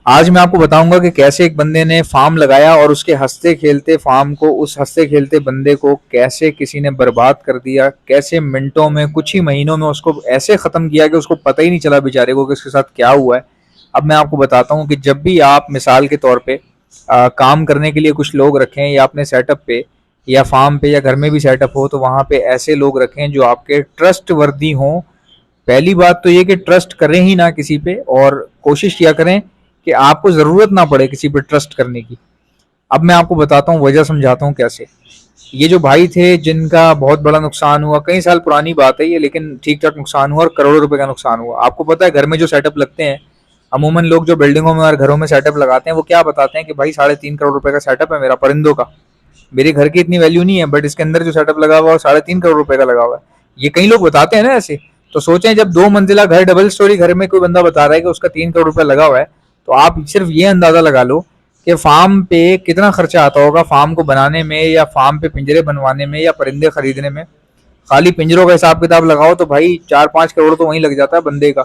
आज मैं आपको बताऊंगा कि कैसे एक बंदे ने फार्म लगाया और उसके हंसते खेलते फार्म को, उस हंसते खेलते बंदे को कैसे किसी ने बर्बाद कर दिया, कैसे मिनटों में, कुछ ही महीनों में उसको ऐसे खत्म किया कि उसको पता ही नहीं चला बेचारे को कि उसके साथ क्या हुआ है। अब मैं आपको बताता हूँ कि जब भी आप मिसाल के तौर पे काम करने के लिए कुछ लोग रखें या अपने सेटअप पे या फार्म पे या घर में भी सेटअप हो, तो वहां पे ऐसे लोग रखें जो आपके ट्रस्ट वर्दी हों। पहली बात तो ये कि ट्रस्ट करें ही ना किसी पे, और कोशिश किया करें कि आपको ज़रूरत ना पड़े किसी पे ट्रस्ट करने की। अब मैं आपको बताता हूँ, वजह समझाता हूँ कैसे। ये जो भाई थे जिनका बहुत बड़ा नुकसान हुआ, कई साल पुरानी बात है ये, लेकिन ठीक ठाक नुकसान हुआ और करोड़ों रुपए का नुकसान हुआ। आपको पता है घर में जो सेटअप लगते हैं, अमूमन लोग जो बिल्डिंगों में और घरों में सेटअप लगाते हैं वो क्या बताते हैं कि भाई 3.5 करोड़ रुपए का सेटअप है मेरा, परिंदों का। मेरे घर की इतनी वैल्यू नहीं है, बट इसके अंदर जो सेटअप लगा हुआ है 3.5 करोड़ रुपए का लगा हुआ है। ये कई लोग बताते हैं ना ऐसे। तो सोचें, जब 2 मंजिला घर, डबल स्टोरी घर में कोई बंदा बता रहा है कि उसका 3 करोड़ रुपया लगा हुआ है, तो आप सिर्फ ये अंदाजा लगा लो कि फार्म पे कितना खर्चा आता होगा, फार्म को बनाने में या फार्म पे पिंजरे बनवाने में या परिंदे खरीदने में। खाली पिंजरों का हिसाब किताब लगाओ तो भाई 4-5 करोड़ तो वहीं लग जाता है बंदे का।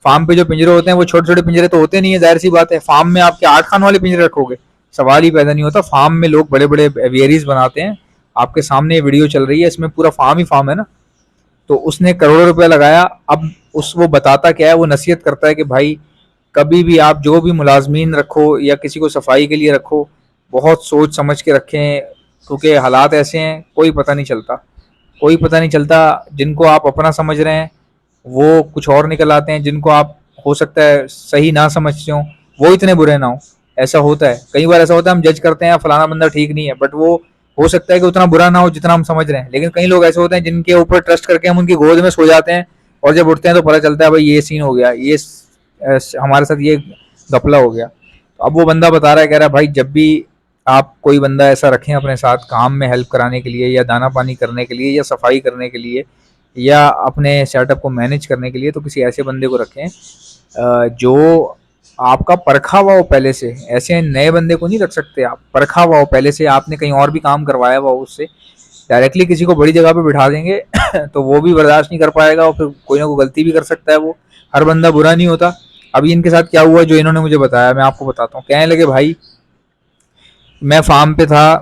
फार्म पे जो पिंजरे होते हैं वो छोटे छोटे पिंजरे तो होते नहीं है, जाहिर सी बात है। फार्म में आपके 8 खान वाले पिंजरे रखोगे, सवाल ही पैदा नहीं होता। फार्म में लोग बड़े बड़े एवियरीज बनाते हैं। आपके सामने ये वीडियो चल रही है, इसमें पूरा फार्म ही फार्म है ना। तो उसने करोड़ों रुपया लगाया। अब उस वो बताता क्या है, वो नसीहत करता है कि भाई कभी भी आप जो भी मुलाजमीन रखो या किसी को सफाई के लिए रखो, बहुत सोच समझ के रखें, क्योंकि हालात ऐसे हैं, कोई पता नहीं चलता। कोई पता नहीं चलता। जिनको आप अपना समझ रहे हैं वो कुछ और निकल आते हैं, जिनको आप हो सकता है सही ना समझते हो वो इतने बुरे ना हो। ऐसा होता है, कई बार ऐसा होता है हम जज करते हैं फलाना बंदा ठीक नहीं है, बट वो हो सकता है कि उतना बुरा ना हो जितना हम समझ रहे हैं। लेकिन कई लोग ऐसे होते हैं जिनके ऊपर ट्रस्ट करके हम उनकी गोद में सो जाते हैं, और जब उठते हैं तो पता चलता है भाई ये सीन हो गया, ये हमारे साथ ये घपला हो गया। तो अब वो बंदा बता रहा है, कह रहा है भाई जब भी आप कोई बंदा ऐसा रखें अपने साथ काम में हेल्प कराने के लिए या दाना पानी करने के लिए या सफाई करने के लिए या अपने सेटअप को मैनेज करने के लिए, तो किसी ऐसे बंदे को रखें जो आपका परखा हुआ हो पहले से। ऐसे नए बंदे को नहीं रख सकते आप, परखा हुआ हो पहले से, आपने कहीं और भी काम करवाया हुआ हो उससे। डायरेक्टली किसी को बड़ी जगह पे बिठा देंगे तो वो भी बर्दाश्त नहीं कर पाएगा और फिर कोई ना कोई गलती भी कर सकता है। वो हर बंदा बुरा नहीं होता। अभी इनके साथ क्या हुआ जो इन्होंने मुझे बताया, मैं आपको बताता हूँ। कहने लगे भाई मैं फार्म पे था,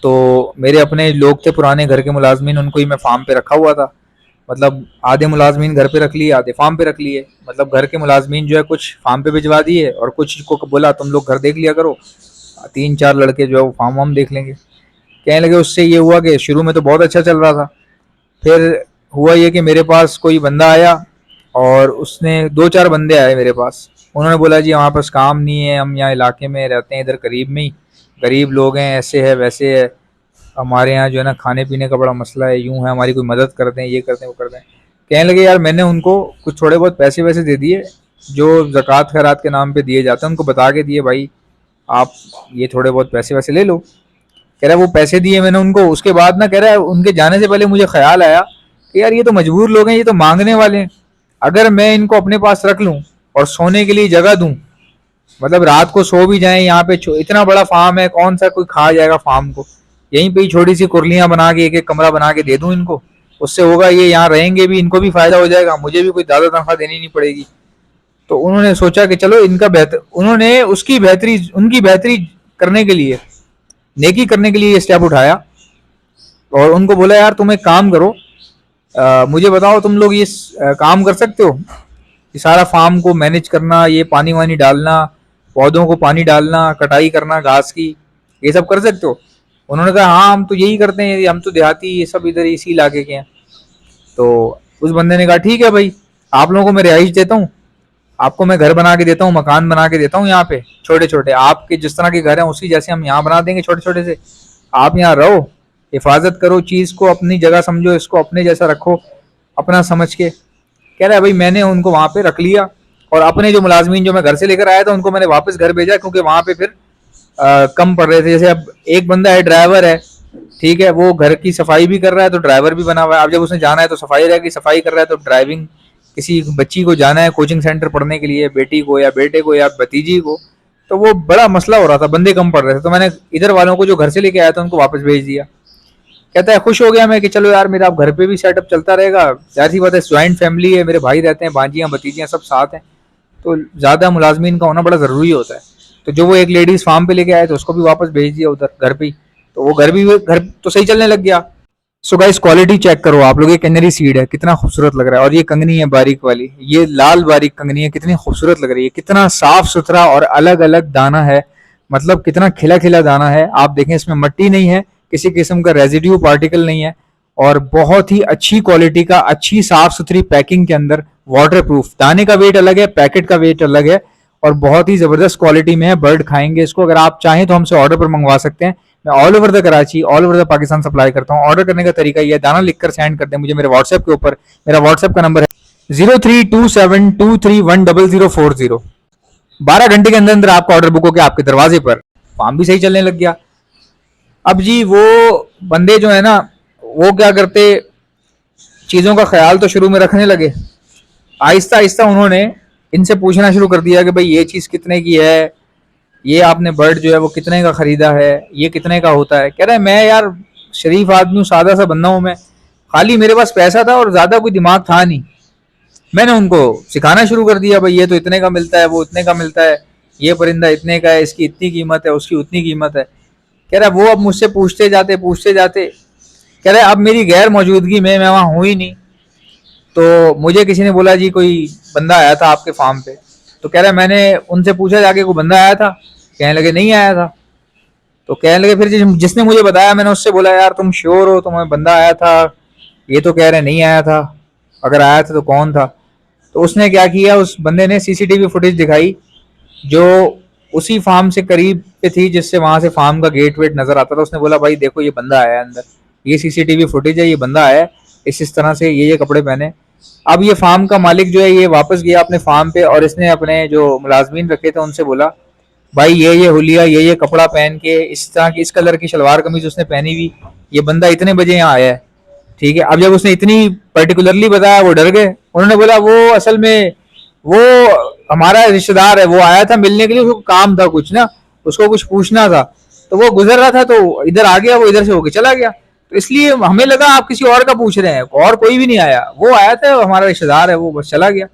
तो मेरे अपने लोग थे पुराने घर के मुलाजमीन, उनको ही मैं फार्म पे रखा हुआ था। मतलब आधे मुलाजमीन घर पे रख लिए, आधे फार्म पे रख लिए। मतलब घर के मुलाजमीन जो है कुछ फार्म पे भिजवा दिए और कुछ को बोला तुम लोग घर देख लिया करो, 3-4 लड़के जो है वो फार्म वार्म देख लेंगे। कहने लगे उससे ये हुआ कि शुरू में तो बहुत अच्छा चल रहा था। फिर हुआ ये कि मेरे पास कोई बंदा आया, और उसने 2-4 बंदे आए मेरे पास। उन्होंने बोला जी हमारे पास काम नहीं है, हम यहाँ इलाके में रहते हैं, इधर करीब में ही, गरीब लोग हैं, ऐसे है वैसे है, हमारे यहाँ जो है ना खाने पीने का बड़ा मसला है, यूं है, हमारी कोई मदद कर दें, ये कर दें, वो कर दें। कहने लगे यार मैंने उनको कुछ थोड़े बहुत पैसे वैसे दे दिए जो ज़कात खैरात के नाम पे दिए जाते हैं, उनको बता के दिए भाई आप ये थोड़े बहुत पैसे वैसे ले लो। कह रहा है वो पैसे दिए मैंने उनको। उसके बाद ना कह रहा है उनके जाने से पहले मुझे ख्याल आया कि यार ये तो मजबूर लोग हैं, ये तो मांगने वाले हैं। अगर मैं इनको अपने पास रख लूं और सोने के लिए जगह दूं, मतलब रात को सो भी जाए यहाँ पे, इतना बड़ा फार्म है, कौन सा कोई खा जाएगा फार्म को। यहीं पे ही छोटी सी कुर्लियां बना के एक एक कमरा बना के दे दूं इनको, उससे होगा ये यहाँ रहेंगे भी, इनको भी फायदा हो जाएगा, मुझे भी कोई ज्यादा तनख्वाह देनी नहीं पड़ेगी। तो उन्होंने सोचा कि चलो इनका बेहतर, उन्होंने उसकी बेहतरी, उनकी बेहतरी करने के लिए, नेकी करने के लिए ये स्टेप उठाया। और उनको बोला यार तुम एक काम करो, मुझे बताओ तुम लोग ये काम कर सकते हो, ये सारा फार्म को मैनेज करना, ये पानी वानी डालना, पौधों को पानी डालना, कटाई करना घास की, ये सब कर सकते हो। उन्होंने कहा हाँ हम तो यही करते हैं, हम तो देहाती, ये सब इधर इसी इलाके के हैं। तो उस बंदे ने कहा ठीक है भाई, आप लोगों को मैं रिहाइश देता हूँ, आपको मैं घर बना के देता हूँ, मकान बना के देता हूँ यहाँ पे छोटे छोटे, आपके जिस तरह के घर हैं उसी जैसे हम यहाँ बना देंगे छोटे छोटे से। आप यहाँ रहो, हिफाजत करो, चीज़ को अपनी जगह समझो, इसको अपने जैसा रखो, अपना समझ के। कह रहा है भाई मैंने उनको वहां पे रख लिया, और अपने जो मुलाजमीन जो मैं घर से लेकर आया था उनको मैंने वापस घर भेजा, क्योंकि वहां पे फिर कम पड़ रहे थे। जैसे अब एक बंदा है, ड्राइवर है, ठीक है, वो घर की सफाई भी कर रहा है तो ड्राइवर भी बना हुआ है। अब जब उसने जाना है तो सफाई रहेगी, सफाई कर रहा है तो ड्राइविंग, किसी बच्ची को जाना है कोचिंग सेंटर पढ़ने के लिए, बेटी को या बेटे को या भतीजी को, तो वो बड़ा मसला हो रहा था, बंदे कम पड़ रहे थे। तो मैंने इधर वालों को जो घर से लेके आया था उनको वापस भेज दिया। कहता है खुश हो गया मैं कि चलो यार मेरा अब घर पे भी सेटअप चलता रहेगा, जाहिर सी बात है ज्वाइंट फैमिली है, मेरे भाई रहते हैं, भांजियां भतीजियां सब साथ हैं, तो ज़्यादा मुलाजमीन का होना बड़ा ज़रूरी होता है। तो जो वो एक लेडीज फार्म पे लेके आए थे उसको भी वापस भेज दिया उधर घर पे ही। तो वो घर तो सही चलने लग गया। सो गाइस क्वालिटी चेक करो आप लोग, ये कैनरी सीड है कितना खूबसूरत लग रहा है, और ये कंगनी है बारीक वाली, ये लाल बारीक कंगनी है, कितनी खूबसूरत लग रही है, कितना साफ सुथरा और अलग अलग दाना है, मतलब कितना खिला खिला दाना है। आप देखें इसमें मट्टी नहीं है, किसी किस्म का रेजिड्यू पार्टिकल नहीं है, और बहुत ही अच्छी क्वालिटी का, अच्छी साफ सुथरी पैकिंग के अंदर, वाटर प्रूफ। दाने का वेट अलग है, पैकेट का वेट अलग है, और बहुत ही जबरदस्त क्वालिटी में है। बर्ड खाएंगे इसको। अगर आप चाहें तो हमसे ऑर्डर पर मंगवा सकते हैं। मैं all over the Karachi, all over the Pakistan supply करता हूँ। ऑर्डर करने का तरीका यह है, दाना लिखकर सेंड कर दें मुझे मेरे व्हाट्सएप के ऊपर। मेरा व्हाट्सएप का नंबर है 0327231040। 12 घंटे के अंदर अंदर आपका ऑर्डर बुक होकर आपके दरवाजे पर। फार्म भी सही चलने लग गया। अब जी वो बंदे जो है ना, वो क्या करते, चीज़ों का ख्याल तो शुरू में रखने लगे। आहिस्ता आहिस्ता उन्होंने इनसे पूछना शुरू कर दिया कि भाई ये चीज़ कितने की है, ये आपने बर्ड जो है वो कितने का खरीदा है, ये कितने का होता है। कह रहे हैं मैं यार शरीफ आदमी हूँ, सादा सा बंदा हूँ मैं, खाली मेरे पास पैसा था और ज़्यादा कोई दिमाग था नहीं। मैंने उनको सिखाना शुरू कर दिया, भाई ये तो इतने का मिलता है, वो इतने का मिलता है, ये परिंदा इतने का है, इसकी इतनी कीमत है, उसकी उतनी कीमत है। कह रहा वो अब मुझसे पूछते जाते। कह रहे अब मेरी गैर मौजूदगी में, मैं वहाँ हूँ ही नहीं, तो मुझे किसी ने बोला जी कोई बंदा आया था आपके फार्म पे। तो कह रहा मैंने उनसे पूछा जाके कोई बंदा आया था, कहने लगे नहीं आया था। तो कहने लगे फिर जिसने मुझे बताया, मैंने उससे बोला यार तुम श्योर हो, तुम्हें बंदा आया था? ये तो कह रहे नहीं आया था, अगर आया था तो कौन था? तो उसने क्या किया, उस बंदे ने सीसीटीवी फुटेज दिखाई जो उसी फार्म से करीब पे थी, जिससे वहां से फार्म का गेट वेट नजर आता था। उसने बोला भाई देखो ये बंदा आया है अंदर, ये सीसीटीवी फुटेज है, ये बंदा आया है, इस तरह से ये कपड़े पहने। अब ये फार्म का मालिक जो है ये वापस गया अपने फार्म पे, और इसने अपने जो मुलाजमीन रखे थे उनसे बोला भाई ये हुलिया, ये कपड़ा पहन के, इस तरह की, इस कलर की शलवार कमीज उसने पहनी हुई, ये बंदा इतने बजे यहाँ आया है। ठीक है। अब जब उसने इतनी पर्टिकुलरली बताया वो डर गए। उन्होंने बोला वो असल में वो हमारा रिश्तेदार है, वो आया था मिलने के लिए, उसको काम था कुछ ना, उसको कुछ पूछना था, तो वो गुजर रहा था तो इधर आ गया, वो इधर से होके चला गया। तो इसलिए हमें लगा आप किसी और का पूछ रहे हैं, और कोई भी नहीं आया, वो आया था, हमारा रिश्तेदार है, वो बस चला गया।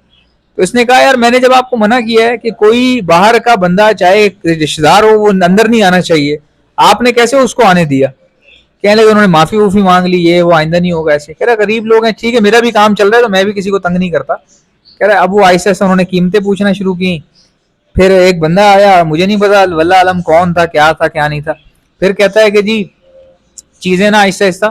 तो इसने कहा यार मैंने जब आपको मना किया है कि कोई बाहर का बंदा चाहे रिश्तेदार हो वो अंदर नहीं आना चाहिए, आपने कैसे उसको आने दिया? कहने लगे उन्होंने माफी वूफी मांग ली, ये वो, आइंदा नहीं होगा ऐसे। कह रहा गरीब लोग हैं, ठीक है मेरा भी काम चल रहा है तो मैं भी किसी को तंग नहीं करता। कह रहा अब वो आहिस्ता आहिस्ता उन्होंने कीमतें पूछना शुरू की। फिर एक बंदा आया, मुझे नहीं पता वल्लाह आलम कौन था क्या नहीं था। फिर कहता है कि जी चीजें ना आहिस्ता आहिस्ता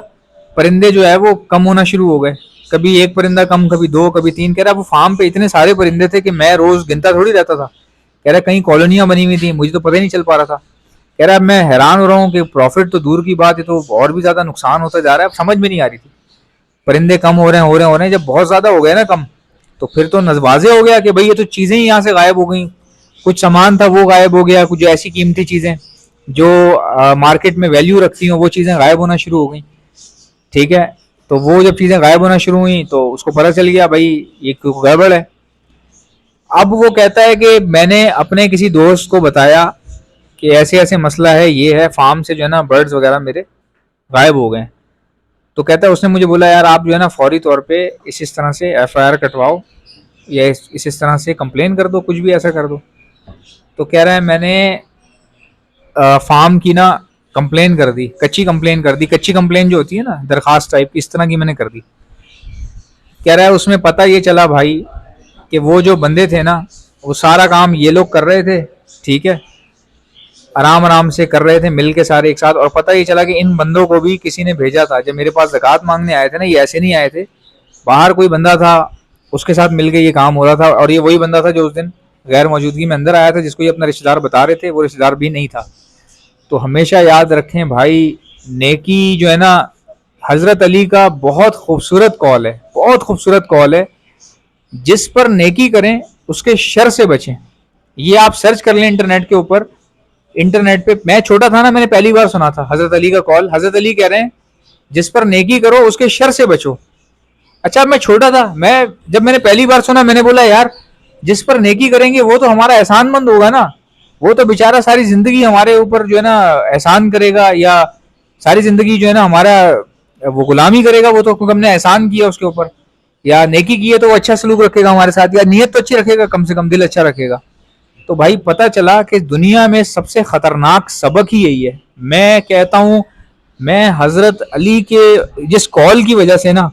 परिंदे जो है वो कम होना शुरू हो गए, कभी एक परिंदा कम, कभी दो, कभी तीन। कह रहा वो फार्म पे इतने सारे परिंदे थे कि मैं रोज गिनता थोड़ी रहता था। कह रहा कहीं कॉलोनियां बनी हुई थी, मुझे तो पता ही नहीं चल पा रहा था। कह रहा मैं हैरान हो रहा हूँ कि प्रॉफिट तो दूर की बात है, तो और भी ज्यादा नुकसान होता जा रहा है, समझ में नहीं आ रही थी। परिंदे कम हो रहे हैं, जब बहुत ज्यादा हो गए ना कम, तो फिर तो नजवाजे हो गया कि भाई ये तो चीजें ही यहाँ से गायब हो गई, कुछ सामान था वो गायब हो गया, कुछ ऐसी कीमती चीजें जो मार्केट में वैल्यू रखती हैं वो चीजें गायब होना शुरू हो गई। ठीक है। तो वो जब चीजें गायब होना शुरू हुई तो उसको पता चल गया भाई ये गड़बड़ है। अब वो कहता है कि मैंने अपने किसी दोस्त को बताया कि ऐसे ऐसे मसला है, ये है, फार्म से जो है ना बर्ड्स वगैरह मेरे गायब हो गए। तो कहता है उसने मुझे बोला यार आप जो है ना फौरी तौर पे इस तरह से एफआईआर कटवाओ, या इस तरह से कंप्लेन कर दो, कुछ भी ऐसा कर दो। तो कह रहा है मैंने फार्म की ना कंप्लेन कर दी, कच्ची कंप्लेन कर दी। कच्ची कंप्लेन जो होती है ना दरखास्त टाइप की, इस तरह की मैंने कर दी। कह रहा है उसमें पता ये चला भाई कि वो जो बंदे थे ना वो सारा काम ये लोग कर रहे थे। ठीक है। आराम आराम से कर रहे थे मिल के सारे एक साथ, और पता ये चला कि इन बंदों को भी किसी ने भेजा था। जब मेरे पास ज़कात मांगने आए थे ना, ये ऐसे नहीं आए थे, बाहर कोई बंदा था उसके साथ मिलके ये काम हो रहा था, और ये वही बंदा था जो उस दिन गैर मौजूदगी में अंदर आया था, जिसको ये अपना रिश्तेदार बता रहे थे, वो रिश्तेदार भी नहीं था। तो हमेशा याद रखें भाई, नेकी जो है ना, हजरत अली का बहुत खूबसूरत कॉल है, बहुत खूबसूरत कॉल है, जिस पर नेकी करें उसके शर से बचें। ये आप सर्च कर लें इंटरनेट के ऊपर, इंटरनेट पे। मैं छोटा था ना, मैंने पहली बार सुना था हजरत अली का कॉल। हजरत अली कह रहे हैं जिस पर नेकी करो उसके शर से बचो। अच्छा मैं छोटा था, जब मैंने पहली बार सुना मैंने बोला यार जिस पर नेकी करेंगे वो तो हमारा एहसानमंद होगा ना, वो तो बेचारा सारी जिंदगी हमारे ऊपर जो है ना एहसान करेगा, या सारी जिंदगी जो है ना हमारा वो गुलामी करेगा, वो तो हमने एहसान किया उसके ऊपर, या नेकी की है तो वो अच्छा सलूक रखेगा हमारे साथ, या नीयत तो अच्छी रखेगा, कम से कम दिल अच्छा रखेगा। तो भाई पता चला कि दुनिया में सबसे खतरनाक सबक ही यही है। मैं कहता हूँ, मैं हजरत अली के जिस कॉल की वजह से ना,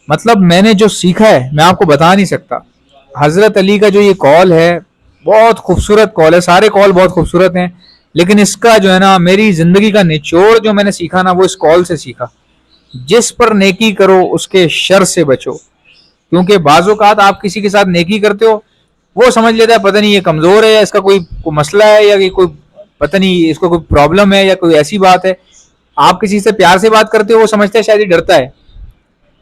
मतलब मैंने जो सीखा है मैं आपको बता नहीं सकता। हजरत अली का जो ये कॉल है बहुत खूबसूरत कॉल है, सारे कॉल बहुत खूबसूरत हैं, लेकिन इसका जो है ना मेरी जिंदगी का निचोड़ जो मैंने सीखा ना वो इस कॉल से सीखा। जिस पर नेकी करो उसके शर से बचो। क्योंकि बाज़-औक़ात आप किसी के साथ नेकी करते हो, वो समझ लेता है पता नहीं ये कमज़ोर है या इसका कोई मसला है या कोई पता नहीं इसको कोई प्रॉब्लम है या कोई ऐसी बात है। आप किसी से प्यार से बात करते हो, वो समझता है शायद ये डरता है।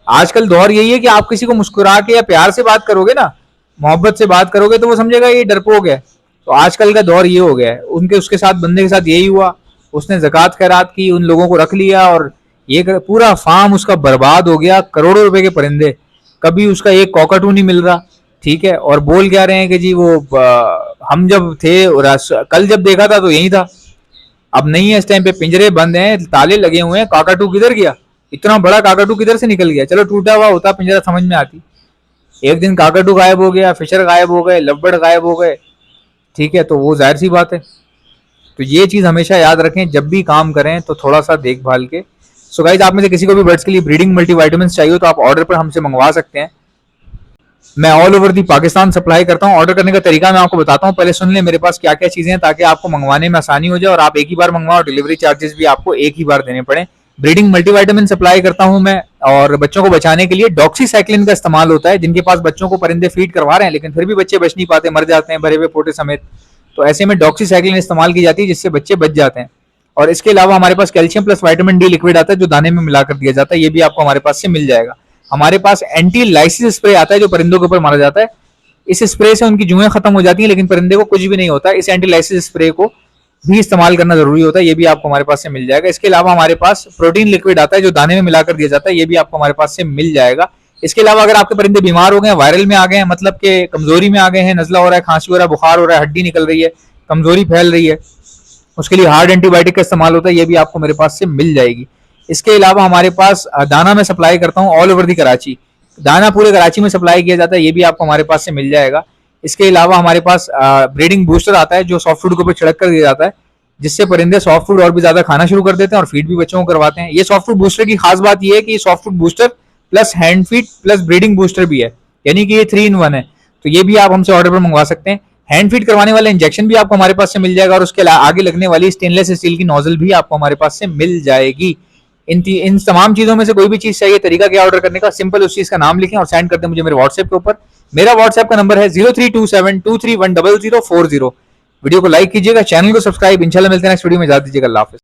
आजकल दौर यही है कि आप किसी को मुस्कुरा के या प्यार से बात करोगे ना, मोहब्बत से बात करोगे तो वो समझेगा ये डरपोक है। तो आजकल का दौर ये हो गया है, उनके उसके साथ बंदे के साथ यही हुआ। उसने ज़कात खैरात की, उन लोगों को रख लिया और ये पूरा फार्म उसका बर्बाद हो गया। करोड़ों रुपए के परिंदे, कभी उसका एक कॉकटू नहीं मिल रहा। ठीक है, और बोल क्या रहे हैं कि जी वो हम जब थे कल जब देखा था तो यही था, अब नहीं है। इस टाइम पे पिंजरे बंद हैं, ताले लगे हुए हैं, काकाटू किधर गया? इतना बड़ा काकाटू किधर से निकल गया? चलो टूटा हुआ होता पिंजरा समझ में आती। एक दिन काकाटू गायब हो गया, फिशर गायब हो गए, लव्बड़ गायब हो गए। ठीक है, तो वो जाहिर सी बात है। तो ये चीज हमेशा याद रखें, जब भी काम करें तो थोड़ा सा देखभाल के। सो गाइस, आप में से किसी को भी बर्ड्स के लिए ब्रीडिंग मल्टीविटामिन चाहिए तो आप ऑर्डर पर हमसे मंगवा सकते हैं। मैं all over the Pakistan supply करता हूँ। ऑर्डर करने का तरीका मैं आपको बताता हूँ, पहले सुन लें मेरे पास क्या क्या चीजें हैं ताकि आपको मंगवाने में आसानी हो जाए और आप एक ही बार मंगवाओ। डिलीवरी चार्जेस भी आपको एक ही बार देने पड़े। ब्रीडिंग मल्टीविटामिन सप्लाई करता हूँ मैं, और बच्चों को बचाने के लिए डॉक्सीसाइक्लिन का इस्तेमाल होता है। जिनके पास बच्चों को परिंदे फीड करवा रहे हैं लेकिन फिर भी बच्चे बच नहीं पाते, मर जाते हैं भरे हुए पोटे समेत, तो ऐसे में डॉक्सीसाइक्लिन इस्तेमाल की जाती है जिससे बच्चे बच जाते हैं। और इसके अलावा हमारे पास calcium plus vitamin D liquid आता है जो दाने में मिलाकर दिया जाता है, ये भी आपको हमारे पास से मिल जाएगा। हमारे पास एंटी लाइसिस स्प्रे आता है जो परिंदों के ऊपर मारा जाता है। इस स्प्रे से उनकी जुएं खत्म हो जाती हैं लेकिन परिंदे को कुछ भी नहीं होता। इस एंटी लाइसिस स्प्रे को भी इस्तेमाल करना जरूरी होता है, ये भी आपको हमारे पास से मिल जाएगा। इसके अलावा हमारे पास प्रोटीन लिक्विड आता है जो दाने में मिलाकर दिया जाता है, ये भी आपको हमारे पास से मिल जाएगा। इसके अलावा अगर आपके परिंदे बीमार हो गए, वायरल में आ गए हैं, मतलब कि कमजोरी में आ गए हैं, नजला हो रहा है, खांसी हो रहा है, बुखार हो रहा है, हड्डी निकल रही है, कमजोरी फैल रही है, उसके लिए हार्ड एंटीबायोटिक का इस्तेमाल होता है, ये भी आपको मेरे पास से मिल जाएगी। इसके अलावा हमारे पास दाना में सप्लाई करता हूँ ऑल ओवर दी कराची, दाना पूरे कराची में सप्लाई किया जाता है, ये भी आपको हमारे पास से मिल जाएगा। इसके अलावा हमारे पास ब्रीडिंग बूस्टर आता है जो सॉफ्ट फूड के ऊपर छिड़क कर दिया जाता है, जिससे परिंदे सॉफ्ट फूड और भी ज्यादा खाना शुरू कर देते हैं और फीड भी बच्चों को करवाते हैं। ये सॉफ्ट फूड बूस्टर की खास बात ये है कि soft food booster plus hand feed plus breeding booster भी है, यानी कि ये 3 in 1 है। तो ये भी आप हमसे ऑर्डर पर मंगवा सकते हैं। हैंड फीड करवाने वाला इंजेक्शन भी आपको हमारे पास से मिल जाएगा और उसके आगे लगने वाली स्टेनलेस स्टील की नोजल भी आपको हमारे पास से मिल जाएगी। इन तमाम चीजों में से कोई भी चीज चाहिए, तरीका क्या ऑर्डर करने का, सिंपल उस चीज का नाम लिखें और सेंड कर दें मुझे मेरे व्हाट्सएप के ऊपर। मेरा व्हाट्सएप का नंबर है 0327231040। वीडियो को लाइक कीजिएगा, चैनल को सब्सक्राइब। इंशाल्लाह मिलते हैं नेक्स्ट वीडियो में, इजाजत दीजिएगा, अल्लाह हाफिज़।